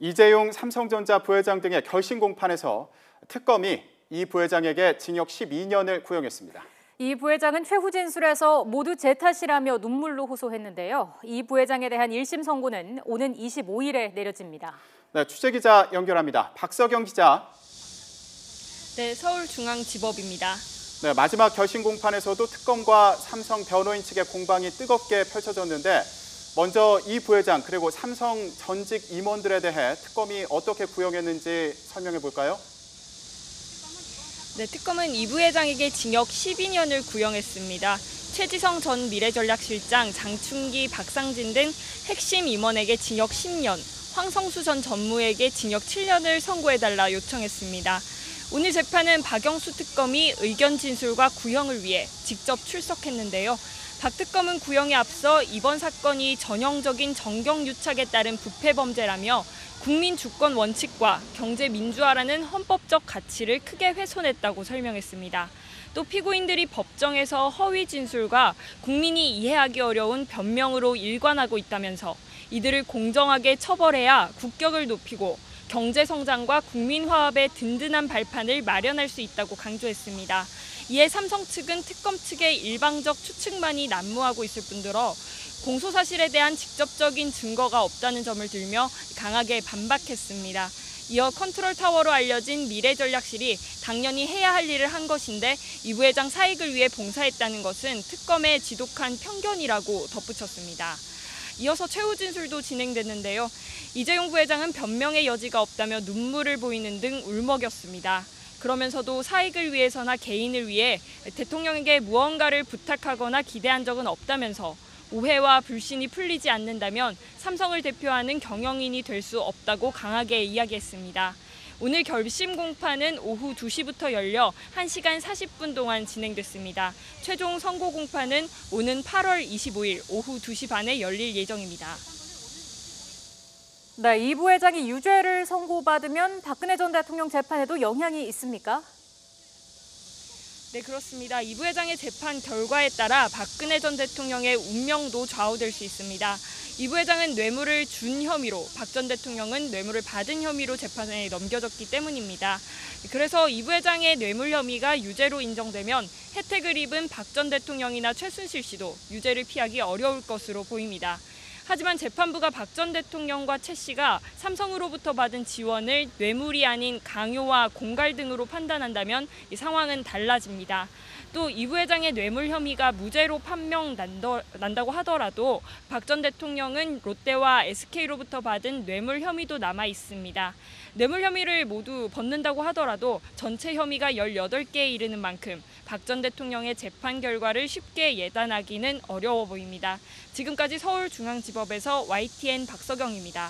이재용 삼성전자 부회장 등의 결심 공판에서 특검이 이 부회장에게 징역 12년을 구형했습니다. 이 부회장은 최후 진술에서 모두 제 탓이라며 눈물로 호소했는데요. 이 부회장에 대한 1심 선고는 오는 25일에 내려집니다. 네, 취재기자 연결합니다. 박서경 기자. 네, 서울중앙지법입니다. 네, 마지막 결심 공판에서도 특검과 삼성 변호인 측의 공방이 뜨겁게 펼쳐졌는데 먼저 이 부회장 그리고 삼성 전직 임원들에 대해 특검이 어떻게 구형했는지 설명해 볼까요? 네, 특검은 이 부회장에게 징역 12년을 구형했습니다. 최지성 전 미래전략실장, 장충기, 박상진 등 핵심 임원에게 징역 10년, 황성수 전 전무에게 징역 7년을 선고해달라 요청했습니다. 오늘 재판은 박영수 특검이 의견 진술과 구형을 위해 직접 출석했는데요. 박 특검은 구형에 앞서 이번 사건이 전형적인 정경유착에 따른 부패 범죄라며 국민 주권 원칙과 경제 민주화라는 헌법적 가치를 크게 훼손했다고 설명했습니다. 또 피고인들이 법정에서 허위 진술과 국민이 이해하기 어려운 변명으로 일관하고 있다면서 이들을 공정하게 처벌해야 국격을 높이고 경제 성장과 국민 화합의 든든한 발판을 마련할 수 있다고 강조했습니다. 이에 삼성 측은 특검 측의 일방적 추측만이 난무하고 있을 뿐더러 공소 사실에 대한 직접적인 증거가 없다는 점을 들며 강하게 반박했습니다. 이어 컨트롤 타워로 알려진 미래전략실이 당연히 해야 할 일을 한 것인데 이 부회장 사익을 위해 봉사했다는 것은 특검의 지독한 편견이라고 덧붙였습니다. 이어서 최후 진술도 진행됐는데요. 이재용 부회장은 변명의 여지가 없다며 눈물을 보이는 등 울먹였습니다. 그러면서도 사익을 위해서나 개인을 위해 대통령에게 무언가를 부탁하거나 기대한 적은 없다면서 오해와 불신이 풀리지 않는다면 삼성을 대표하는 경영인이 될 수 없다고 강하게 이야기했습니다. 오늘 결심 공판은 오후 2시부터 열려 1시간 40분 동안 진행됐습니다. 최종 선고 공판은 오는 8월 25일 오후 2시 반에 열릴 예정입니다. 네, 이 부회장이 유죄를 선고받으면 박근혜 전 대통령 재판에도 영향이 있습니까? 네, 그렇습니다. 이 부회장의 재판 결과에 따라 박근혜 전 대통령의 운명도 좌우될 수 있습니다. 이 부회장은 뇌물을 준 혐의로, 박 전 대통령은 뇌물을 받은 혐의로 재판에 넘겨졌기 때문입니다. 그래서 이 부회장의 뇌물 혐의가 유죄로 인정되면 혜택을 입은 박 전 대통령이나 최순실 씨도 유죄를 피하기 어려울 것으로 보입니다. 하지만 재판부가 박 전 대통령과 최 씨가 삼성으로부터 받은 지원을 뇌물이 아닌 강요와 공갈 등으로 판단한다면 이 상황은 달라집니다. 또 이 부회장의 뇌물 혐의가 무죄로 판명난다고 하더라도 박 전 대통령은 롯데와 SK로부터 받은 뇌물 혐의도 남아 있습니다. 뇌물 혐의를 모두 벗는다고 하더라도 전체 혐의가 18개에 이르는 만큼 박 전 대통령의 재판 결과를 쉽게 예단하기는 어려워 보입니다. 지금까지 서울중앙지법에서 YTN 박서경입니다.